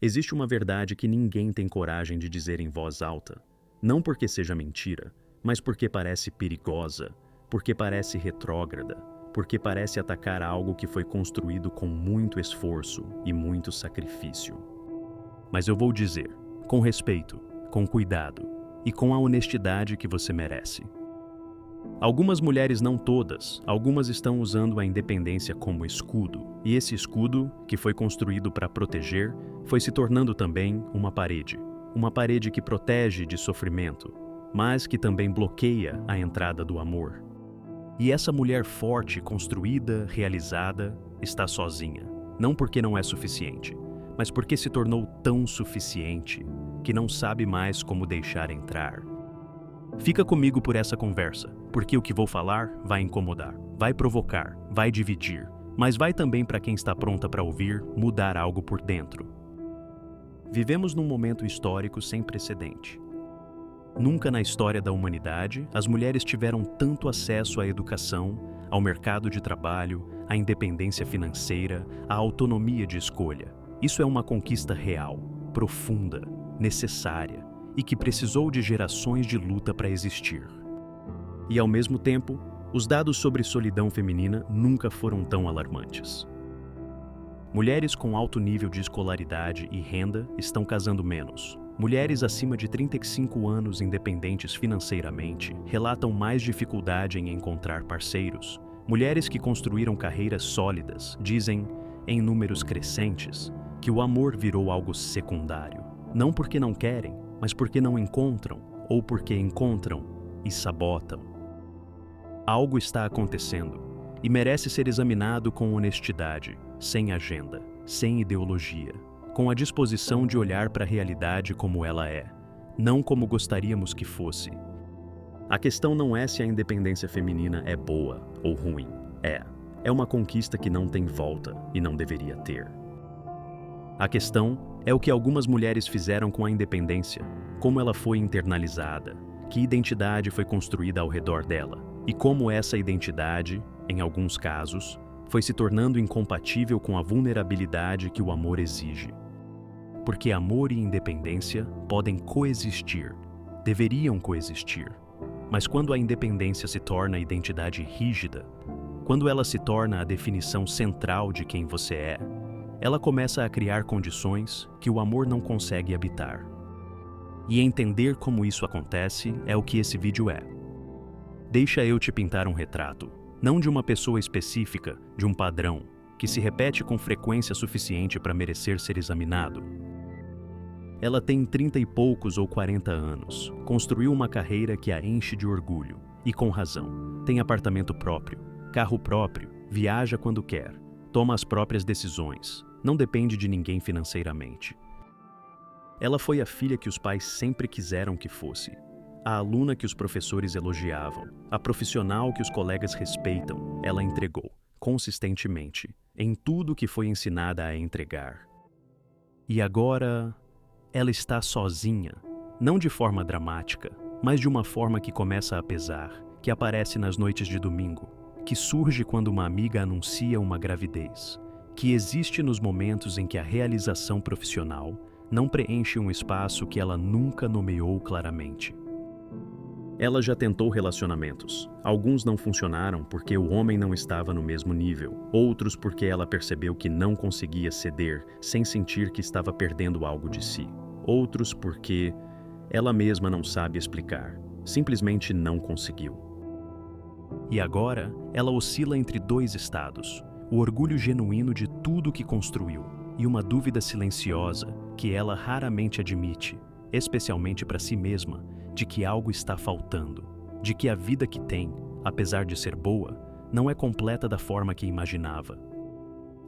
Existe uma verdade que ninguém tem coragem de dizer em voz alta, não porque seja mentira, mas porque parece perigosa, porque parece retrógrada, porque parece atacar algo que foi construído com muito esforço e muito sacrifício. Mas eu vou dizer, com respeito, com cuidado e com a honestidade que você merece. Algumas mulheres, não todas, algumas estão usando a independência como escudo, e esse escudo, que foi construído para proteger, foi se tornando também uma parede que protege de sofrimento, mas que também bloqueia a entrada do amor. E essa mulher forte, construída, realizada, está sozinha, não porque não é suficiente, mas porque se tornou tão suficiente que não sabe mais como deixar entrar. Fica comigo por essa conversa, porque o que vou falar vai incomodar, vai provocar, vai dividir, mas vai também, para quem está pronta para ouvir, mudar algo por dentro. Vivemos num momento histórico sem precedente. Nunca na história da humanidade as mulheres tiveram tanto acesso à educação, ao mercado de trabalho, à independência financeira, à autonomia de escolha. Isso é uma conquista real, profunda, necessária e que precisou de gerações de luta para existir. E, ao mesmo tempo, os dados sobre solidão feminina nunca foram tão alarmantes. Mulheres com alto nível de escolaridade e renda estão casando menos. Mulheres acima de 35 anos independentes financeiramente relatam mais dificuldade em encontrar parceiros. Mulheres que construíram carreiras sólidas dizem, em números crescentes, que o amor virou algo secundário. Não porque não querem, mas porque não encontram, ou porque encontram e sabotam. Algo está acontecendo e merece ser examinado com honestidade, sem agenda, sem ideologia, com a disposição de olhar para a realidade como ela é, não como gostaríamos que fosse. A questão não é se a independência feminina é boa ou ruim. É uma conquista que não tem volta e não deveria ter. A questão é o que algumas mulheres fizeram com a independência, como ela foi internalizada, que identidade foi construída ao redor dela, e como essa identidade, em alguns casos, foi se tornando incompatível com a vulnerabilidade que o amor exige. Porque amor e independência podem coexistir, deveriam coexistir. Mas quando a independência se torna identidade rígida, quando ela se torna a definição central de quem você é, ela começa a criar condições que o amor não consegue habitar. E entender como isso acontece é o que esse vídeo é. Deixa eu te pintar um retrato, não de uma pessoa específica, de um padrão, que se repete com frequência suficiente para merecer ser examinado. Ela tem 30 e poucos ou 40 anos, construiu uma carreira que a enche de orgulho, e com razão. Tem apartamento próprio, carro próprio, viaja quando quer, toma as próprias decisões, não depende de ninguém financeiramente. Ela foi a filha que os pais sempre quiseram que fosse, a aluna que os professores elogiavam, a profissional que os colegas respeitam. Ela entregou, consistentemente, em tudo que foi ensinada a entregar. E agora, ela está sozinha, não de forma dramática, mas de uma forma que começa a pesar, que aparece nas noites de domingo, que surge quando uma amiga anuncia uma gravidez, que existe nos momentos em que a realização profissional não preenche um espaço que ela nunca nomeou claramente. Ela já tentou relacionamentos. Alguns não funcionaram porque o homem não estava no mesmo nível, outros porque ela percebeu que não conseguia ceder sem sentir que estava perdendo algo de si, outros porque ela mesma não sabe explicar, simplesmente não conseguiu. E agora, ela oscila entre dois estados, o orgulho genuíno de tudo que construiu e uma dúvida silenciosa que ela raramente admite, especialmente para si mesma, de que algo está faltando, de que a vida que tem, apesar de ser boa, não é completa da forma que imaginava.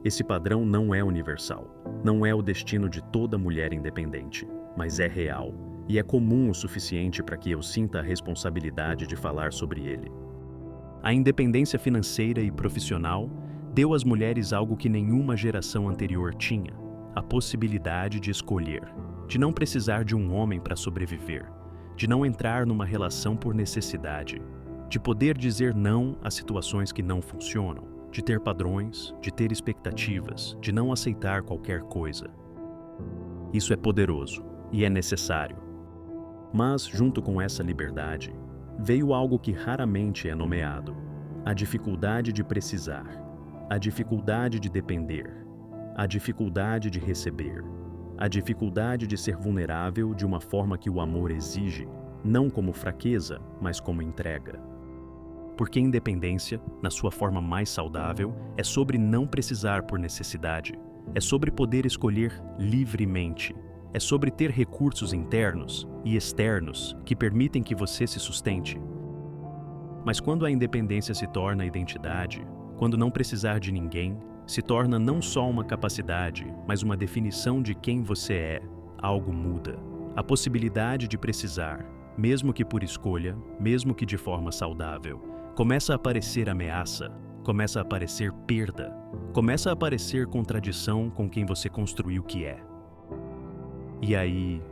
Esse padrão não é universal, não é o destino de toda mulher independente, mas é real e é comum o suficiente para que eu sinta a responsabilidade de falar sobre ele. A independência financeira e profissional deu às mulheres algo que nenhuma geração anterior tinha: a possibilidade de escolher, de não precisar de um homem para sobreviver, de não entrar numa relação por necessidade, de poder dizer não a situações que não funcionam, de ter padrões, de ter expectativas, de não aceitar qualquer coisa. Isso é poderoso e é necessário. Mas, junto com essa liberdade, veio algo que raramente é nomeado: a dificuldade de precisar, a dificuldade de depender, a dificuldade de receber, a dificuldade de ser vulnerável de uma forma que o amor exige, não como fraqueza, mas como entrega. Porque independência, na sua forma mais saudável, é sobre não precisar por necessidade, é sobre poder escolher livremente, é sobre ter recursos internos e externos que permitem que você se sustente. Mas quando a independência se torna identidade, quando não precisar de ninguém, se torna não só uma capacidade, mas uma definição de quem você é, algo muda. A possibilidade de precisar, mesmo que por escolha, mesmo que de forma saudável, começa a aparecer ameaça, começa a aparecer perda, começa a aparecer contradição com quem você construiu que é. E aí,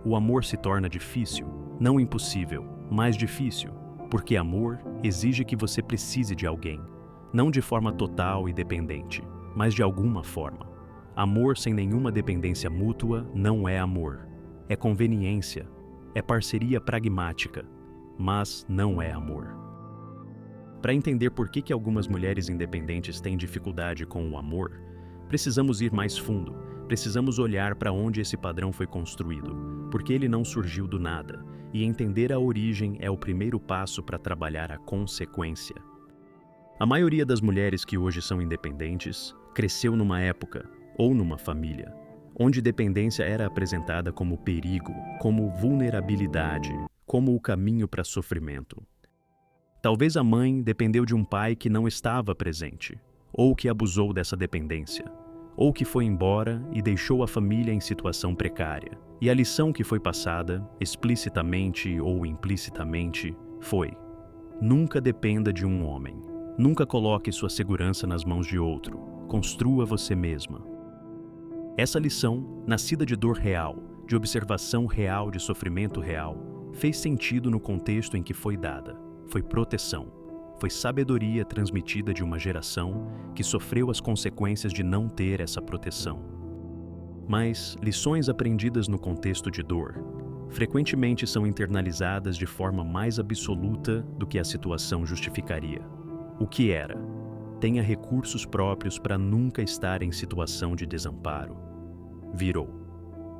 o amor se torna difícil, não impossível, mas difícil, porque amor exige que você precise de alguém, não de forma total e dependente, mas de alguma forma. Amor sem nenhuma dependência mútua não é amor, é conveniência, é parceria pragmática, mas não é amor. Para entender por que algumas mulheres independentes têm dificuldade com o amor, precisamos ir mais fundo, precisamos olhar para onde esse padrão foi construído, porque ele não surgiu do nada, e entender a origem é o primeiro passo para trabalhar a consequência. A maioria das mulheres que hoje são independentes cresceu numa época, ou numa família, onde dependência era apresentada como perigo, como vulnerabilidade, como o caminho para sofrimento. Talvez a mãe dependeu de um pai que não estava presente, ou que abusou dessa dependência, ou que foi embora e deixou a família em situação precária. E a lição que foi passada, explicitamente ou implicitamente, foi: nunca dependa de um homem. Nunca coloque sua segurança nas mãos de outro. Construa você mesma. Essa lição, nascida de dor real, de observação real de sofrimento real, fez sentido no contexto em que foi dada. Foi proteção. Foi sabedoria transmitida de uma geração que sofreu as consequências de não ter essa proteção. Mas lições aprendidas no contexto de dor frequentemente são internalizadas de forma mais absoluta do que a situação justificaria. O que era? Tenha recursos próprios para nunca estar em situação de desamparo. Virou: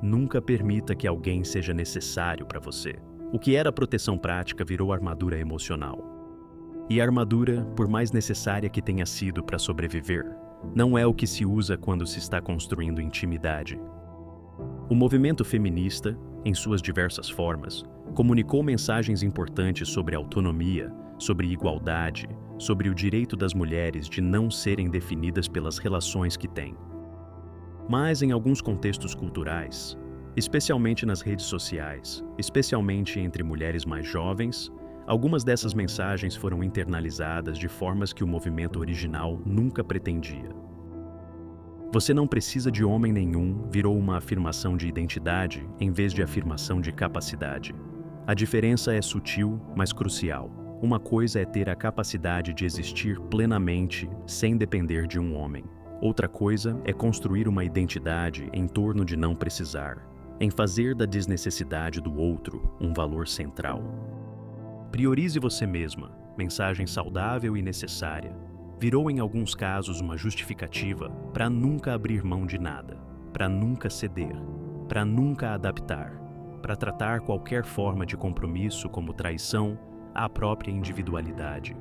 nunca permita que alguém seja necessário para você. O que era proteção prática virou armadura emocional. E a armadura, por mais necessária que tenha sido para sobreviver, não é o que se usa quando se está construindo intimidade. O movimento feminista, em suas diversas formas, comunicou mensagens importantes sobre autonomia, sobre igualdade, sobre o direito das mulheres de não serem definidas pelas relações que têm. Mas em alguns contextos culturais, especialmente nas redes sociais, especialmente entre mulheres mais jovens, algumas dessas mensagens foram internalizadas de formas que o movimento original nunca pretendia. Você não precisa de homem nenhum virou uma afirmação de identidade em vez de afirmação de capacidade. A diferença é sutil, mas crucial. Uma coisa é ter a capacidade de existir plenamente sem depender de um homem. Outra coisa é construir uma identidade em torno de não precisar, em fazer da desnecessidade do outro um valor central. Priorize você mesma, mensagem saudável e necessária, virou em alguns casos uma justificativa para nunca abrir mão de nada, para nunca ceder, para nunca adaptar, para tratar qualquer forma de compromisso como traição à própria individualidade.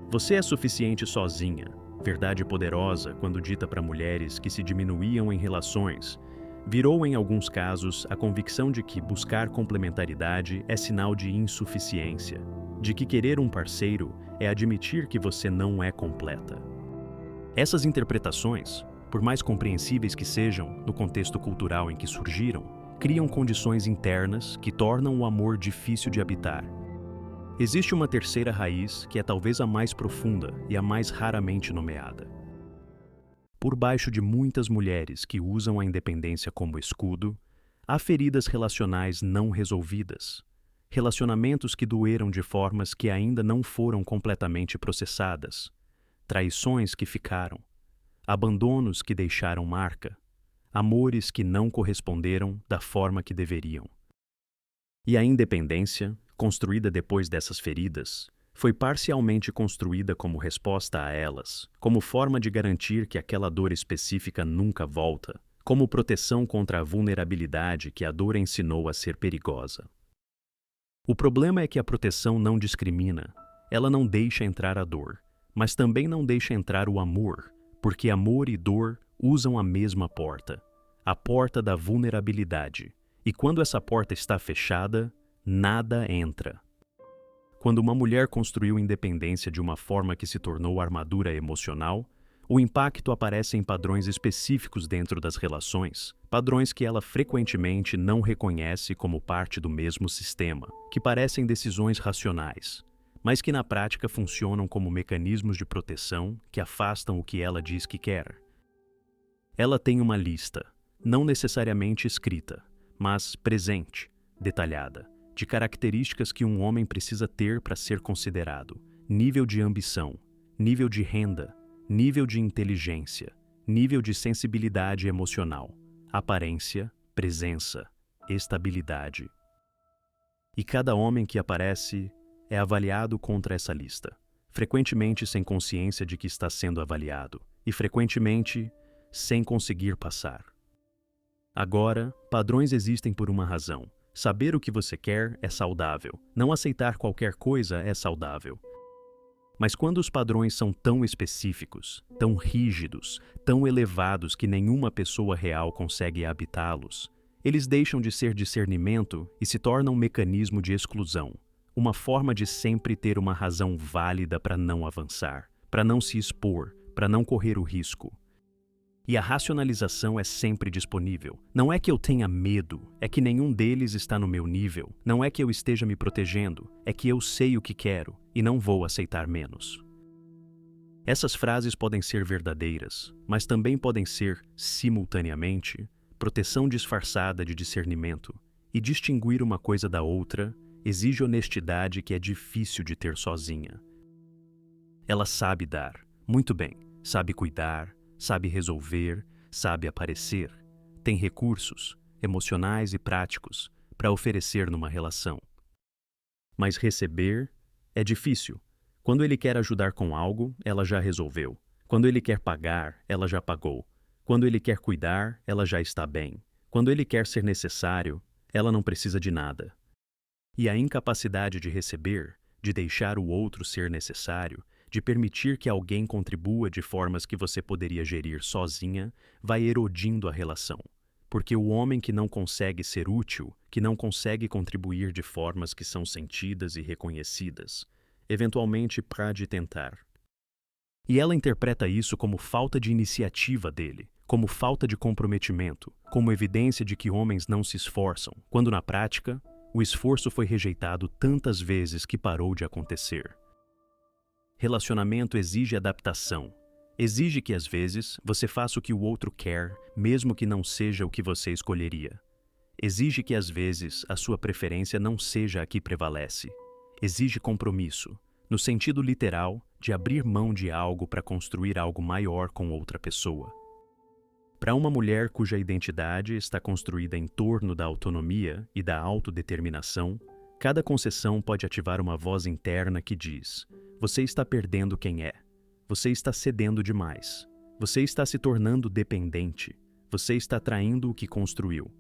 Você é suficiente sozinha, verdade poderosa quando dita para mulheres que se diminuíam em relações, virou em alguns casos a convicção de que buscar complementaridade é sinal de insuficiência, de que querer um parceiro é admitir que você não é completa. Essas interpretações, por mais compreensíveis que sejam no contexto cultural em que surgiram, criam condições internas que tornam o amor difícil de habitar. Existe uma terceira raiz que é talvez a mais profunda e a mais raramente nomeada. Por baixo de muitas mulheres que usam a independência como escudo, há feridas relacionais não resolvidas, relacionamentos que doeram de formas que ainda não foram completamente processadas, traições que ficaram, abandonos que deixaram marca, amores que não corresponderam da forma que deveriam. E a independência, construída depois dessas feridas, foi parcialmente construída como resposta a elas, como forma de garantir que aquela dor específica nunca volta, como proteção contra a vulnerabilidade que a dor ensinou a ser perigosa. O problema é que a proteção não discrimina, ela não deixa entrar a dor, mas também não deixa entrar o amor, porque amor e dor usam a mesma porta, a porta da vulnerabilidade, e quando essa porta está fechada, nada entra. Quando uma mulher construiu independência de uma forma que se tornou armadura emocional, o impacto aparece em padrões específicos dentro das relações, padrões que ela frequentemente não reconhece como parte do mesmo sistema, que parecem decisões racionais, mas que na prática funcionam como mecanismos de proteção que afastam o que ela diz que quer. Ela tem uma lista, não necessariamente escrita, mas presente, detalhada, de características que um homem precisa ter para ser considerado: nível de ambição, nível de renda, nível de inteligência, nível de sensibilidade emocional, aparência, presença, estabilidade. E cada homem que aparece é avaliado contra essa lista, frequentemente sem consciência de que está sendo avaliado, e frequentemente sem conseguir passar. Agora, padrões existem por uma razão. Saber o que você quer é saudável. Não aceitar qualquer coisa é saudável. Mas quando os padrões são tão específicos, tão rígidos, tão elevados que nenhuma pessoa real consegue habitá-los, eles deixam de ser discernimento e se tornam um mecanismo de exclusão, uma forma de sempre ter uma razão válida para não avançar, para não se expor, para não correr o risco. E a racionalização é sempre disponível. Não é que eu tenha medo, é que nenhum deles está no meu nível. Não é que eu esteja me protegendo, é que eu sei o que quero e não vou aceitar menos. Essas frases podem ser verdadeiras, mas também podem ser, simultaneamente, proteção disfarçada de discernimento. E distinguir uma coisa da outra exige honestidade que é difícil de ter sozinha. Ela sabe dar, muito bem, sabe cuidar, sabe resolver, sabe aparecer, tem recursos, emocionais e práticos, para oferecer numa relação. Mas receber é difícil. Quando ele quer ajudar com algo, ela já resolveu. Quando ele quer pagar, ela já pagou. Quando ele quer cuidar, ela já está bem. Quando ele quer ser necessário, ela não precisa de nada. E a incapacidade de receber, de deixar o outro ser necessário, de permitir que alguém contribua de formas que você poderia gerir sozinha, vai erodindo a relação. Porque o homem que não consegue ser útil, que não consegue contribuir de formas que são sentidas e reconhecidas, eventualmente pode tentar. E ela interpreta isso como falta de iniciativa dele, como falta de comprometimento, como evidência de que homens não se esforçam, quando na prática, o esforço foi rejeitado tantas vezes que parou de acontecer. Relacionamento exige adaptação. Exige que, às vezes, você faça o que o outro quer, mesmo que não seja o que você escolheria. Exige que, às vezes, a sua preferência não seja a que prevalece. Exige compromisso, no sentido literal de abrir mão de algo para construir algo maior com outra pessoa. Para uma mulher cuja identidade está construída em torno da autonomia e da autodeterminação, cada concessão pode ativar uma voz interna que diz: você está perdendo quem é. Você está cedendo demais. Você está se tornando dependente. Você está traindo o que construiu.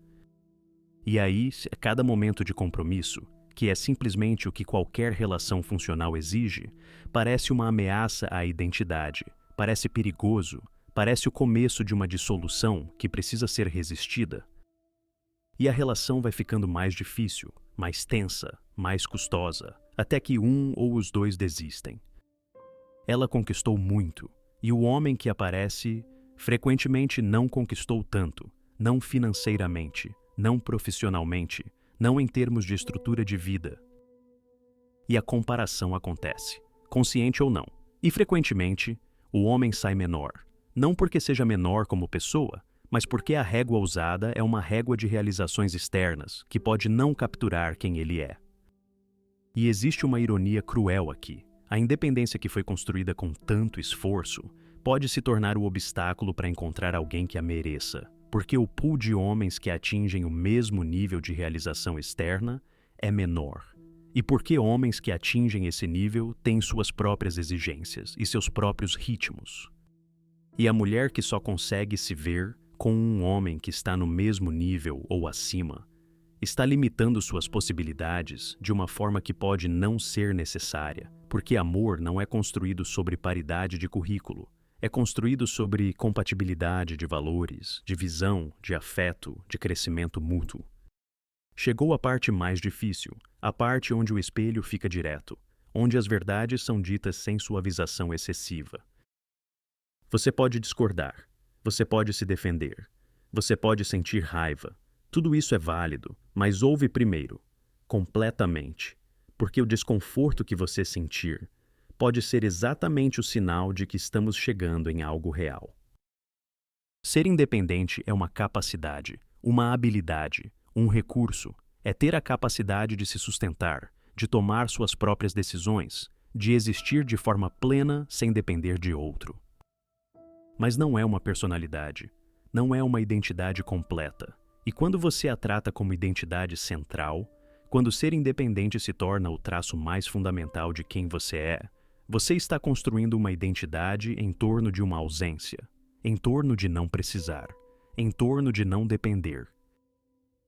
E aí, a cada momento de compromisso, que é simplesmente o que qualquer relação funcional exige, parece uma ameaça à identidade, parece perigoso, parece o começo de uma dissolução que precisa ser resistida. E a relação vai ficando mais difícil, mais tensa, mais custosa, até que um ou os dois desistem. Ela conquistou muito, e o homem que aparece frequentemente não conquistou tanto, não financeiramente, não profissionalmente, não em termos de estrutura de vida. E a comparação acontece, consciente ou não, e frequentemente o homem sai menor, não porque seja menor como pessoa, mas porque a régua usada é uma régua de realizações externas que pode não capturar quem ele é. E existe uma ironia cruel aqui. A independência que foi construída com tanto esforço pode se tornar o obstáculo para encontrar alguém que a mereça, porque o pool de homens que atingem o mesmo nível de realização externa é menor. E porque homens que atingem esse nível têm suas próprias exigências e seus próprios ritmos. E a mulher que só consegue se ver com um homem que está no mesmo nível ou acima, está limitando suas possibilidades de uma forma que pode não ser necessária, porque amor não é construído sobre paridade de currículo, é construído sobre compatibilidade de valores, de visão, de afeto, de crescimento mútuo. Chegou a parte mais difícil, a parte onde o espelho fica direto, onde as verdades são ditas sem suavização excessiva. Você pode discordar, você pode se defender, você pode sentir raiva. Tudo isso é válido, mas ouve primeiro, completamente, porque o desconforto que você sentir pode ser exatamente o sinal de que estamos chegando em algo real. Ser independente é uma capacidade, uma habilidade, um recurso, é ter a capacidade de se sustentar, de tomar suas próprias decisões, de existir de forma plena sem depender de outro. Mas não é uma personalidade, não é uma identidade completa. E quando você a trata como identidade central, quando ser independente se torna o traço mais fundamental de quem você está construindo uma identidade em torno de uma ausência, em torno de não precisar, em torno de não depender.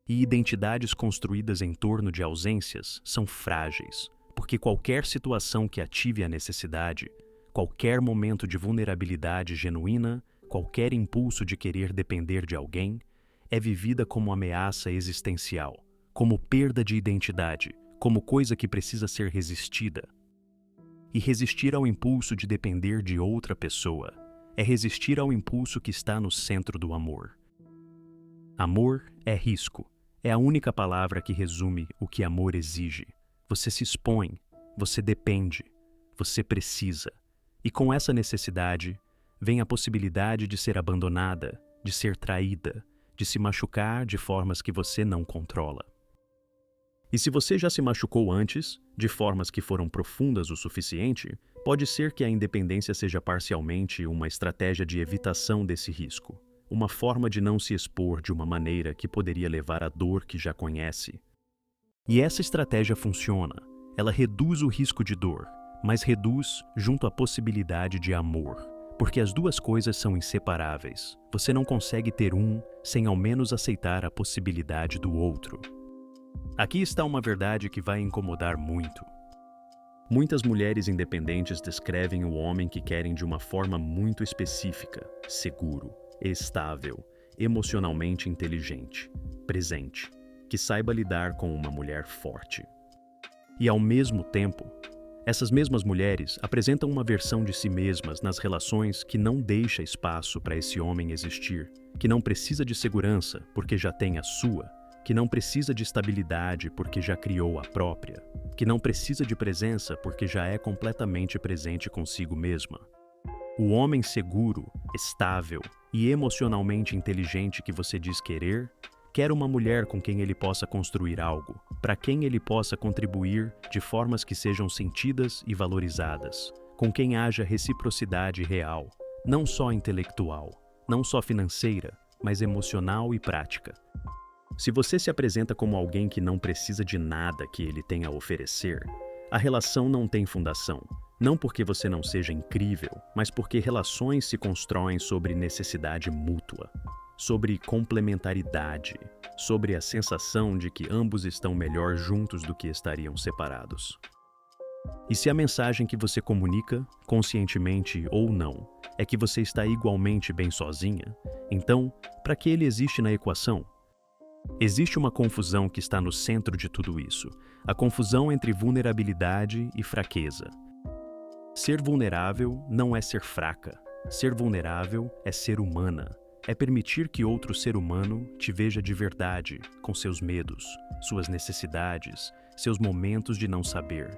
E identidades construídas em torno de ausências são frágeis, porque qualquer situação que ative a necessidade, qualquer momento de vulnerabilidade genuína, qualquer impulso de querer depender de alguém, é vivida como ameaça existencial, como perda de identidade, como coisa que precisa ser resistida. E resistir ao impulso de depender de outra pessoa é resistir ao impulso que está no centro do amor. Amor é risco. É a única palavra que resume o que amor exige. Você se expõe, você depende, você precisa. E com essa necessidade, vem a possibilidade de ser abandonada, de ser traída, de se machucar de formas que você não controla. E se você já se machucou antes, de formas que foram profundas o suficiente, pode ser que a independência seja parcialmente uma estratégia de evitação desse risco, uma forma de não se expor de uma maneira que poderia levar à dor que já conhece. E essa estratégia funciona, ela reduz o risco de dor, mas reduz junto à possibilidade de amor. Porque as duas coisas são inseparáveis. Você não consegue ter um sem ao menos aceitar a possibilidade do outro. Aqui está uma verdade que vai incomodar muito. Muitas mulheres independentes descrevem o homem que querem de uma forma muito específica, seguro, estável, emocionalmente inteligente, presente, que saiba lidar com uma mulher forte. E ao mesmo tempo, essas mesmas mulheres apresentam uma versão de si mesmas nas relações que não deixa espaço para esse homem existir, que não precisa de segurança porque já tem a sua, que não precisa de estabilidade porque já criou a própria, que não precisa de presença porque já é completamente presente consigo mesma. O homem seguro, estável e emocionalmente inteligente que você diz querer, quer uma mulher com quem ele possa construir algo, para quem ele possa contribuir de formas que sejam sentidas e valorizadas, com quem haja reciprocidade real, não só intelectual, não só financeira, mas emocional e prática. Se você se apresenta como alguém que não precisa de nada que ele tenha a oferecer, a relação não tem fundação, não porque você não seja incrível, mas porque relações se constroem sobre necessidade mútua, sobre complementaridade, sobre a sensação de que ambos estão melhor juntos do que estariam separados. E se a mensagem que você comunica, conscientemente ou não, é que você está igualmente bem sozinha, então, para que ele existe na equação? Existe uma confusão que está no centro de tudo isso, a confusão entre vulnerabilidade e fraqueza. Ser vulnerável não é ser fraca, ser vulnerável é ser humana. É permitir que outro ser humano te veja de verdade, com seus medos, suas necessidades, seus momentos de não saber.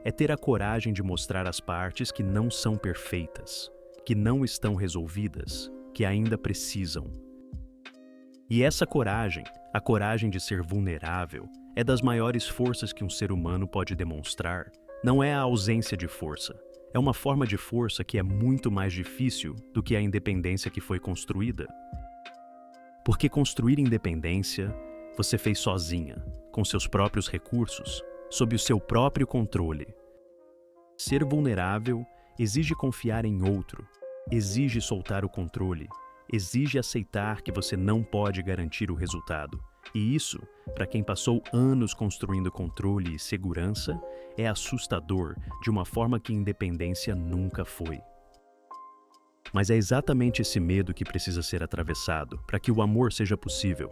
É ter a coragem de mostrar as partes que não são perfeitas, que não estão resolvidas, que ainda precisam. E essa coragem, a coragem de ser vulnerável, é das maiores forças que um ser humano pode demonstrar. Não é a ausência de força. É uma forma de força que é muito mais difícil do que a independência que foi construída. Porque construir independência você fez sozinha, com seus próprios recursos, sob o seu próprio controle. Ser vulnerável exige confiar em outro, exige soltar o controle, exige aceitar que você não pode garantir o resultado. E isso, para quem passou anos construindo controle e segurança, é assustador de uma forma que independência nunca foi. Mas é exatamente esse medo que precisa ser atravessado para que o amor seja possível.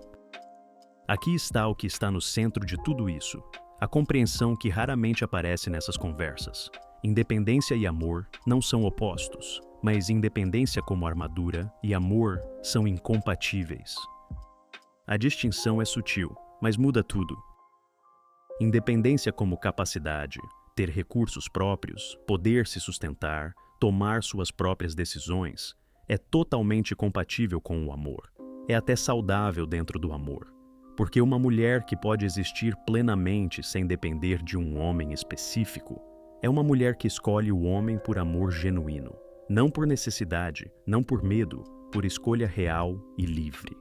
Aqui está o que está no centro de tudo isso, a compreensão que raramente aparece nessas conversas. Independência e amor não são opostos, mas independência como armadura e amor são incompatíveis. A distinção é sutil, mas muda tudo. Independência como capacidade, ter recursos próprios, poder se sustentar, tomar suas próprias decisões, é totalmente compatível com o amor. É até saudável dentro do amor. Porque uma mulher que pode existir plenamente sem depender de um homem específico é uma mulher que escolhe o homem por amor genuíno, não por necessidade, não por medo, por escolha real e livre.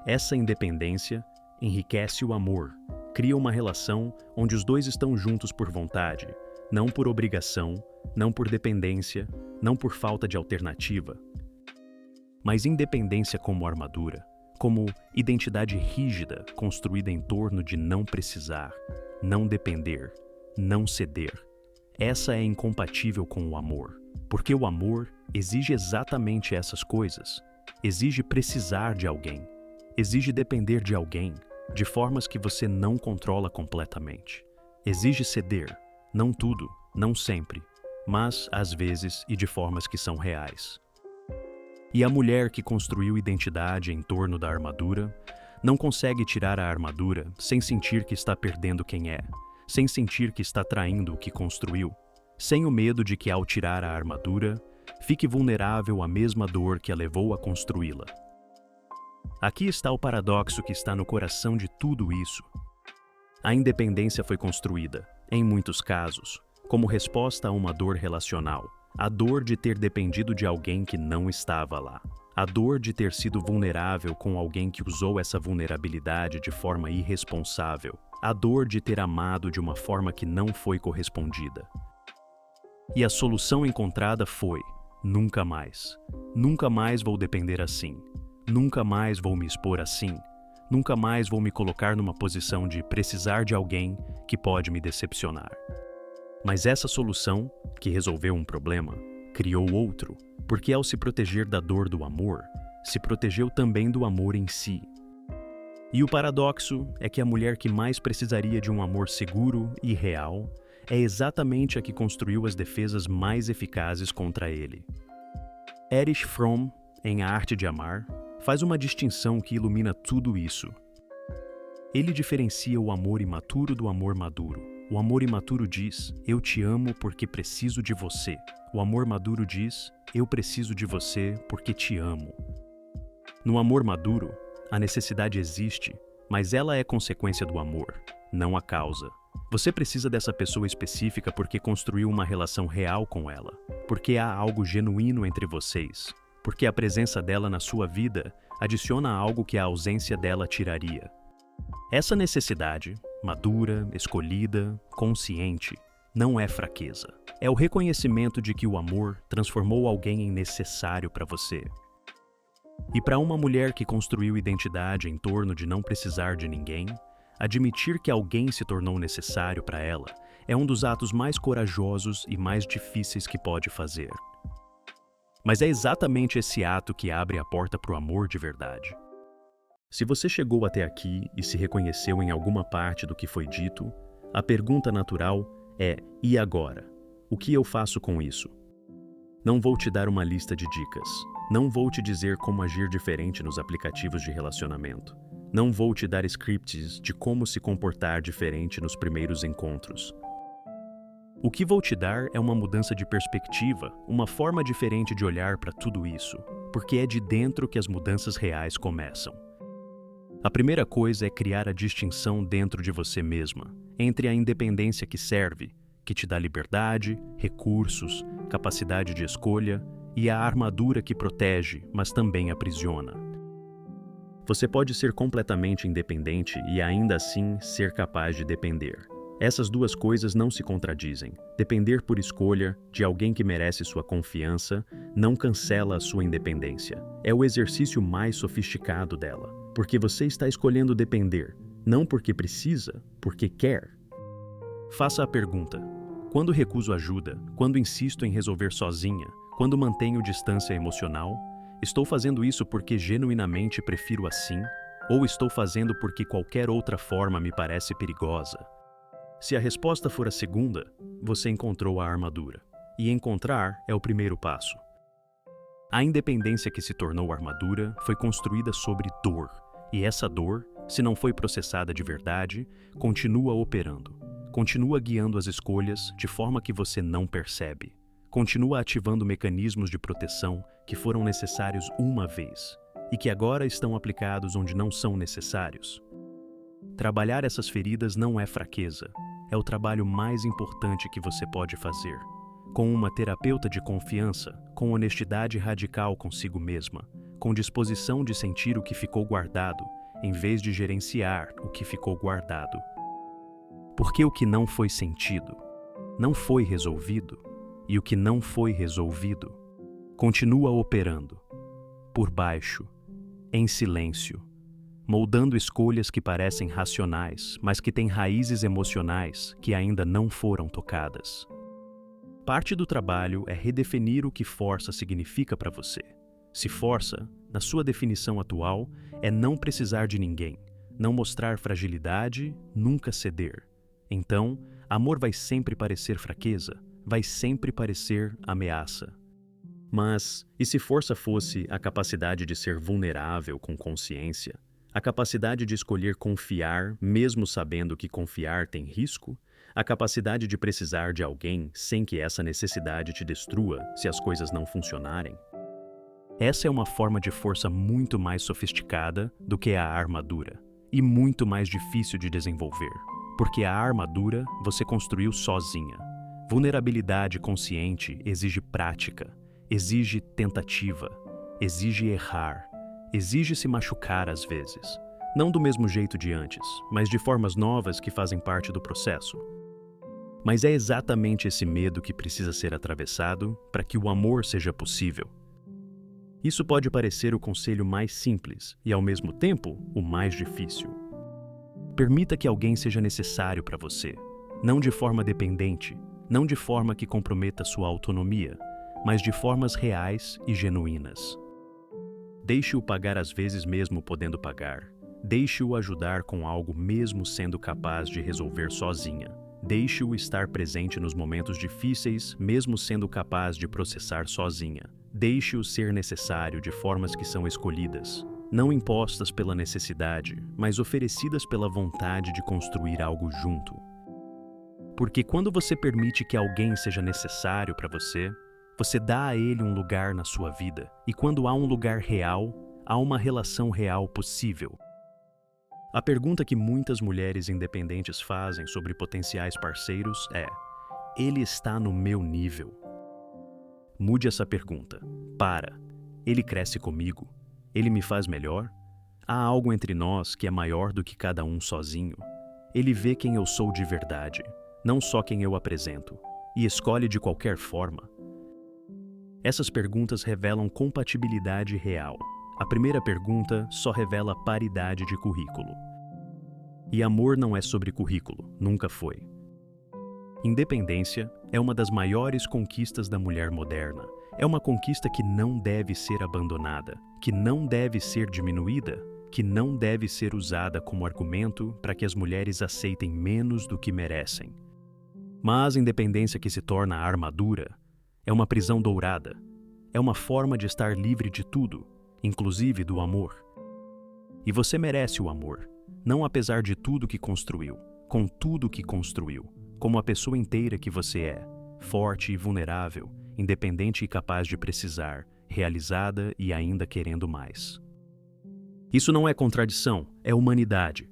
Essa independência enriquece o amor, cria uma relação onde os dois estão juntos por vontade, não por obrigação, não por dependência, não por falta de alternativa. Mas independência como armadura, como identidade rígida construída em torno de não precisar, não depender, não ceder. Essa é incompatível com o amor, porque o amor exige exatamente essas coisas. Exige precisar de alguém, exige depender de alguém, de formas que você não controla completamente. Exige ceder, não tudo, não sempre, mas às vezes e de formas que são reais. E a mulher que construiu identidade em torno da armadura não consegue tirar a armadura sem sentir que está perdendo quem é, sem sentir que está traindo o que construiu, sem o medo de que ao tirar a armadura, fique vulnerável à mesma dor que a levou a construí-la. Aqui está o paradoxo que está no coração de tudo isso. A independência foi construída, em muitos casos, como resposta a uma dor relacional, a dor de ter dependido de alguém que não estava lá, a dor de ter sido vulnerável com alguém que usou essa vulnerabilidade de forma irresponsável, a dor de ter amado de uma forma que não foi correspondida. E a solução encontrada foi: nunca mais. Nunca mais vou depender assim. Nunca mais vou me expor assim. Nunca mais vou me colocar numa posição de precisar de alguém que pode me decepcionar. Mas essa solução, que resolveu um problema, criou outro, porque ao se proteger da dor do amor, se protegeu também do amor em si. E o paradoxo é que a mulher que mais precisaria de um amor seguro e real é exatamente a que construiu as defesas mais eficazes contra ele. Erich Fromm, em A Arte de Amar, faz uma distinção que ilumina tudo isso. Ele diferencia o amor imaturo do amor maduro. O amor imaturo diz: eu te amo porque preciso de você. O amor maduro diz: eu preciso de você porque te amo. No amor maduro, a necessidade existe, mas ela é consequência do amor, não a causa. Você precisa dessa pessoa específica porque construiu uma relação real com ela, porque há algo genuíno entre vocês, porque a presença dela na sua vida adiciona algo que a ausência dela tiraria. Essa necessidade, madura, escolhida, consciente, não é fraqueza. É o reconhecimento de que o amor transformou alguém em necessário para você. E para uma mulher que construiu identidade em torno de não precisar de ninguém, admitir que alguém se tornou necessário para ela é um dos atos mais corajosos e mais difíceis que pode fazer. Mas é exatamente esse ato que abre a porta para o amor de verdade. Se você chegou até aqui e se reconheceu em alguma parte do que foi dito, a pergunta natural é: e agora? O que eu faço com isso? Não vou te dar uma lista de dicas. Não vou te dizer como agir diferente nos aplicativos de relacionamento. Não vou te dar scripts de como se comportar diferente nos primeiros encontros. O que vou te dar é uma mudança de perspectiva, uma forma diferente de olhar para tudo isso, porque é de dentro que as mudanças reais começam. A primeira coisa é criar a distinção dentro de você mesma, entre a independência que serve, que te dá liberdade, recursos, capacidade de escolha, e a armadura que protege, mas também aprisiona. Você pode ser completamente independente e ainda assim ser capaz de depender. Essas duas coisas não se contradizem. Depender por escolha de alguém que merece sua confiança não cancela a sua independência. É o exercício mais sofisticado dela, porque você está escolhendo depender, não porque precisa, porque quer. Faça a pergunta: quando recuso ajuda, quando insisto em resolver sozinha, quando mantenho distância emocional, estou fazendo isso porque genuinamente prefiro assim? Ou estou fazendo porque qualquer outra forma me parece perigosa? Se a resposta for a segunda, você encontrou a armadura. E encontrar é o primeiro passo. A independência que se tornou armadura foi construída sobre dor. E essa dor, se não foi processada de verdade, continua operando. Continua guiando as escolhas de forma que você não percebe. Continua ativando mecanismos de proteção que foram necessários uma vez e que agora estão aplicados onde não são necessários. Trabalhar essas feridas não é fraqueza, é o trabalho mais importante que você pode fazer. Com uma terapeuta de confiança, com honestidade radical consigo mesma, com disposição de sentir o que ficou guardado, em vez de gerenciar o que ficou guardado. Porque o que não foi sentido, não foi resolvido, e o que não foi resolvido, continua operando, por baixo, em silêncio, moldando escolhas que parecem racionais, mas que têm raízes emocionais que ainda não foram tocadas. Parte do trabalho é redefinir o que força significa para você. Se força, na sua definição atual, é não precisar de ninguém, não mostrar fragilidade, nunca ceder. Então, amor vai sempre parecer fraqueza, vai sempre parecer ameaça. Mas, e se força fosse a capacidade de ser vulnerável com consciência? A capacidade de escolher confiar, mesmo sabendo que confiar tem risco? A capacidade de precisar de alguém sem que essa necessidade te destrua se as coisas não funcionarem? Essa é uma forma de força muito mais sofisticada do que a armadura, e muito mais difícil de desenvolver, porque a armadura você construiu sozinha. Vulnerabilidade consciente exige prática, exige tentativa, exige errar, exige se machucar às vezes. Não do mesmo jeito de antes, mas de formas novas que fazem parte do processo. Mas é exatamente esse medo que precisa ser atravessado para que o amor seja possível. Isso pode parecer o conselho mais simples e, ao mesmo tempo, o mais difícil. Permita que alguém seja necessário para você, não de forma dependente, não de forma que comprometa sua autonomia, mas de formas reais e genuínas. Deixe-o pagar às vezes mesmo podendo pagar. Deixe-o ajudar com algo mesmo sendo capaz de resolver sozinha. Deixe-o estar presente nos momentos difíceis, mesmo sendo capaz de processar sozinha. Deixe-o ser necessário de formas que são escolhidas, não impostas pela necessidade, mas oferecidas pela vontade de construir algo junto. Porque quando você permite que alguém seja necessário para você, você dá a ele um lugar na sua vida. E quando há um lugar real, há uma relação real possível. A pergunta que muitas mulheres independentes fazem sobre potenciais parceiros é: ele está no meu nível? Mude essa pergunta. Ele cresce comigo? Ele me faz melhor? Há algo entre nós que é maior do que cada um sozinho? Ele vê quem eu sou de verdade, não só quem eu apresento, e escolhe de qualquer forma? Essas perguntas revelam compatibilidade real. A primeira pergunta só revela paridade de currículo. E amor não é sobre currículo, nunca foi. Independência é uma das maiores conquistas da mulher moderna. É uma conquista que não deve ser abandonada, que não deve ser diminuída, que não deve ser usada como argumento para que as mulheres aceitem menos do que merecem. Mas a independência que se torna armadura é uma prisão dourada. É uma forma de estar livre de tudo, inclusive do amor. E você merece o amor, não apesar de tudo que construiu, com tudo que construiu, como a pessoa inteira que você é, forte e vulnerável, independente e capaz de precisar, realizada e ainda querendo mais. Isso não é contradição, é humanidade.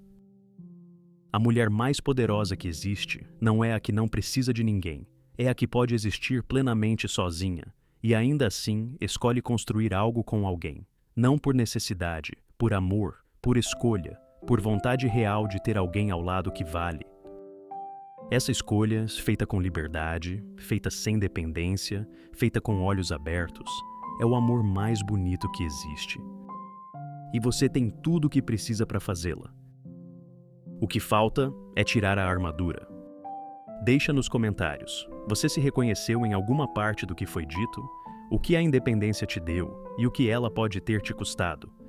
A mulher mais poderosa que existe não é a que não precisa de ninguém, é a que pode existir plenamente sozinha e ainda assim escolhe construir algo com alguém, não por necessidade, por amor, por escolha, por vontade real de ter alguém ao lado que vale. Essa escolha, feita com liberdade, feita sem dependência, feita com olhos abertos, é o amor mais bonito que existe. E você tem tudo o que precisa para fazê-la. O que falta é tirar a armadura. Deixa nos comentários, você se reconheceu em alguma parte do que foi dito? O que a independência te deu e o que ela pode ter te custado?